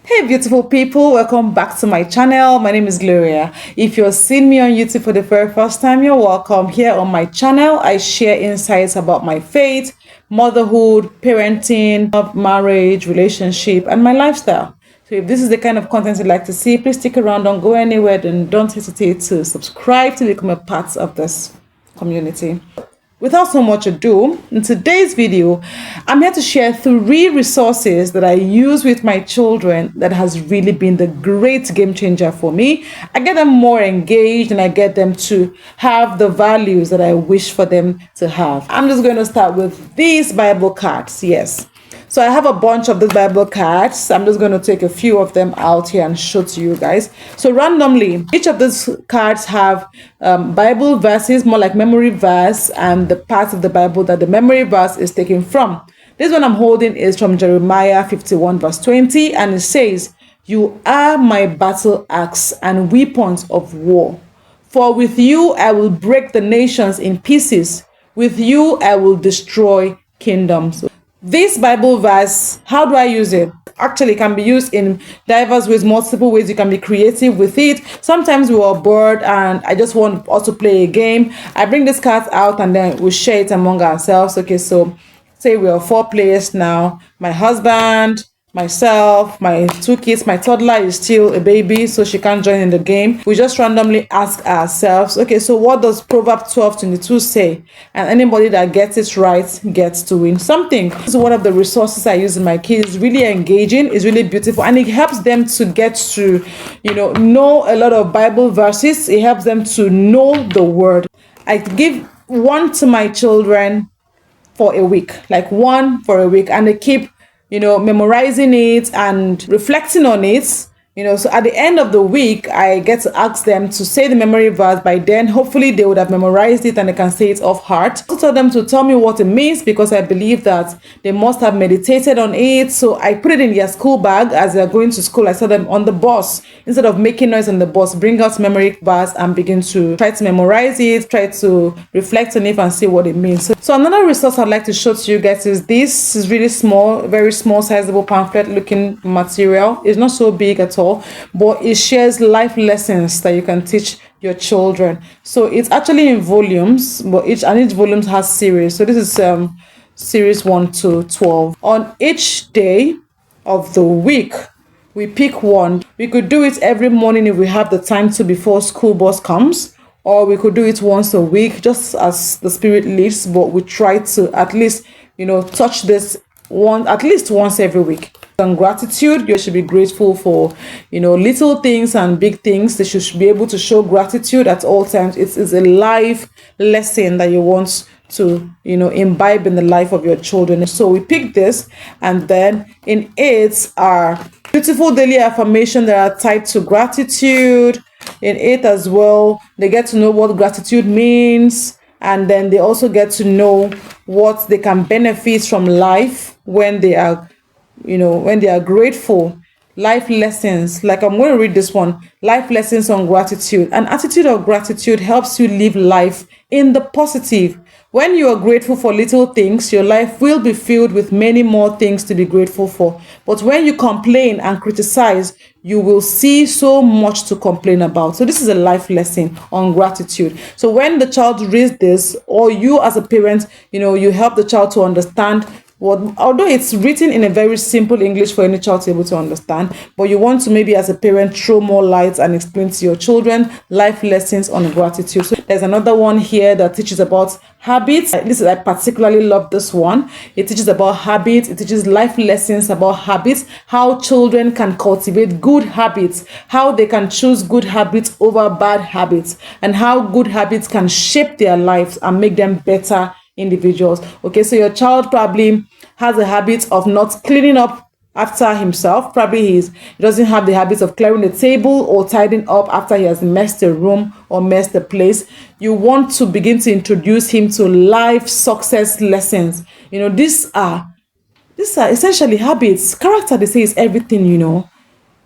Hey beautiful people, welcome back to my channel. My name is Gloria. If you're seeing me on YouTube for the very first time, you're welcome. Here on my channel, I share insights about my faith, motherhood, parenting, marriage, relationship, and my lifestyle. So if this is the kind of content you'd like to see, please stick around, don't go anywhere, and don't hesitate to subscribe to become a part of this community. Without so much ado, in today's video, I'm here to share 3 resources that I use with my children that has really been the great game changer for me. I get them more engaged and I get them to have the values that I wish for them to have. I'm just going to start with these Bible cards. Yes. So I have a bunch of these Bible cards. I'm just going to take a few of them out here and show to you guys. So randomly, each of these cards have Bible verses, more like memory verse, and the part of the Bible that the memory verse is taken from. This one I'm holding is from Jeremiah 51 verse 20, and it says, "You are my battle axe and weapons of war. For with you I will break the nations in pieces. With you I will destroy kingdoms." This Bible verse, how do I use it? Actually, it can be used in diverse ways, multiple ways. You can be creative with it. Sometimes we are bored and I just want us to play a game. I bring this card out and then we share it among ourselves. Okay, so say we are 4 players now. My husband, myself, my 2 kids. My toddler is still a baby, so she can't join in the game. We just randomly ask ourselves, okay, so what does Proverbs 12:22 say? And anybody that gets it right gets to win something. This is one of the resources I use in my kids. It's really engaging, it's really beautiful, and it helps them to get to, know a lot of Bible verses. It helps them to know the word. I give one to my children for a week, like one for a week, and they keep memorizing it and reflecting on it. So at the end of the week, I get to ask them to say the memory verse. By then, hopefully they would have memorized it and they can say it off heart. I tell them to tell me what it means because I believe that they must have meditated on it. So I put it in their school bag as they're going to school. I tell them on the bus, instead of making noise on the bus, bring out memory verse and begin to try to memorize it, try to reflect on it and see what it means. So another resource I'd like to show to you guys is this. Is really small, very small, sizable pamphlet looking material. It's not so big at all, but it shares life lessons that you can teach your children. So it's actually in volumes, but each volume has series. So this is series 1 to 12. On each day of the week, we pick one. We could do it every morning if we have the time to before school bus comes, or we could do it once a week, just as the Spirit leads. But we try to at least touch this one at least once every week. And gratitude, you should be grateful for little things and big things. They should be able to show gratitude at all times. It is a life lesson that you want to imbibe in the life of your children. So we pick this, and then in it are beautiful daily affirmation that are tied to gratitude. In it as well, they get to know what gratitude means, and then they also get to know what they can benefit from life when they are grateful. Life lessons, like I'm going to read this one. Life lessons on gratitude. An attitude of gratitude helps you live life in the positive. When you are grateful for little things, your life will be filled with many more things to be grateful for. But when you complain and criticize, you will see so much to complain about. So this is a life lesson on gratitude. So when the child reads this, or you as a parent, you help the child to understand although it's written in a very simple English for any child to be able to understand, but you want to maybe as a parent throw more light and explain to your children life lessons on gratitude. So there's another one here that teaches about habits. I particularly love this one. It teaches about habits. It teaches life lessons about habits, how children can cultivate good habits, how they can choose good habits over bad habits, and how good habits can shape their lives and make them better individuals. Okay, so your child probably has a habit of not cleaning up after himself. Probably he doesn't have the habit of clearing the table or tidying up after he has messed the room or messed the place. You want to begin to introduce him to life success lessons. These are essentially habits. Character, they say, is everything.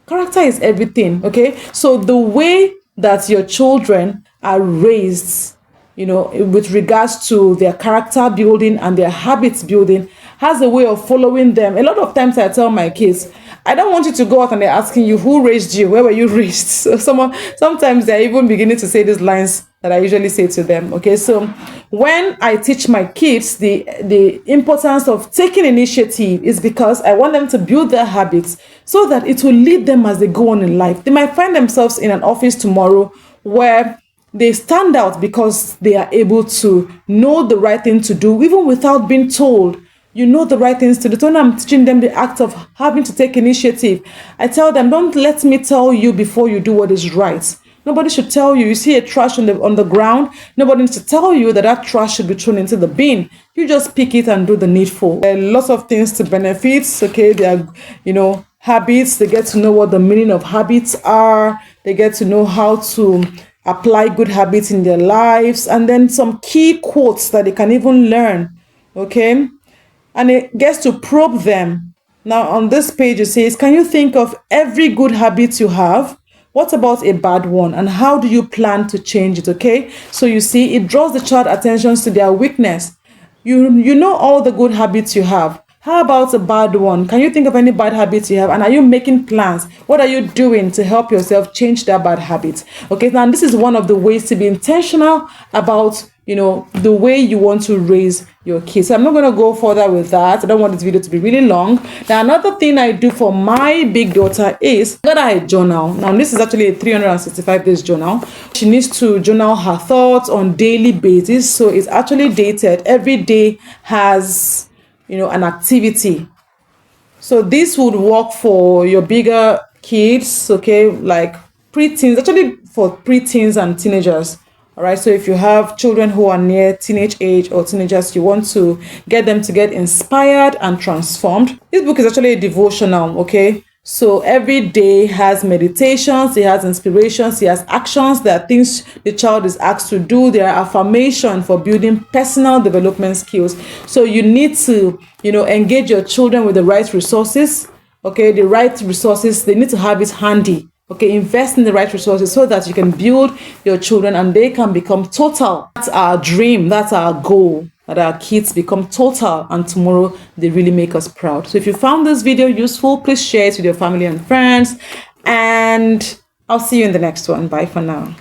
Character is everything. Okay, so the way that your children are raised, with regards to their character building and their habits building, has a way of following them. A lot of times I tell my kids, I don't want you to go out and they're asking you, who raised you? Where were you raised? So sometimes they're even beginning to say these lines that I usually say to them. Okay, so when I teach my kids the importance of taking initiative is because I want them to build their habits so that it will lead them as they go on in life. They might find themselves in an office tomorrow where they stand out because they are able to know the right thing to do, even without being told. You know the right things to do. So when I'm teaching them the act of having to take initiative, I tell them, don't let me tell you before you do what is right. Nobody should tell you. You see a trash on the ground, nobody needs to tell you that that trash should be thrown into the bin. You just pick it and do the needful. There are lots of things to benefit. Okay, there are, habits. They get to know what the meaning of habits are. They get to know how to apply good habits in their lives, and then some key quotes that they can even learn. Okay, and it gets to probe them. Now on this page it says, can you think of every good habit you have? What about a bad one, and how do you plan to change it? Okay, so you see, it draws the child attention to their weakness. You know all the good habits you have. How about a bad one? Can you think of any bad habits you have? And are you making plans? What are you doing to help yourself change that bad habit? Okay, now this is one of the ways to be intentional about, the way you want to raise your kids. So I'm not going to go further with that. I don't want this video to be really long. Now, another thing I do for my big daughter is I got her a journal. Now, this is actually a 365 days journal. She needs to journal her thoughts on daily basis. So it's actually dated. Every day has an activity. So this would work for your bigger kids, okay, like preteens, actually for preteens and teenagers. All right, so if you have children who are near teenage age or teenagers, you want to get them to get inspired and transformed. This book is actually a devotional, okay? So every day has meditations, it has inspirations, it has actions. There are things the child is asked to do. There are affirmation for building personal development skills. So you need to, engage your children with the right resources. Okay, the right resources, they need to have it handy. Okay, invest in the right resources so that you can build your children and they can become total. That's our dream, that's our goal, that our kids become total and tomorrow they really make us proud. So if you found this video useful, please share it with your family and friends, and I'll see you in the next one. Bye for now.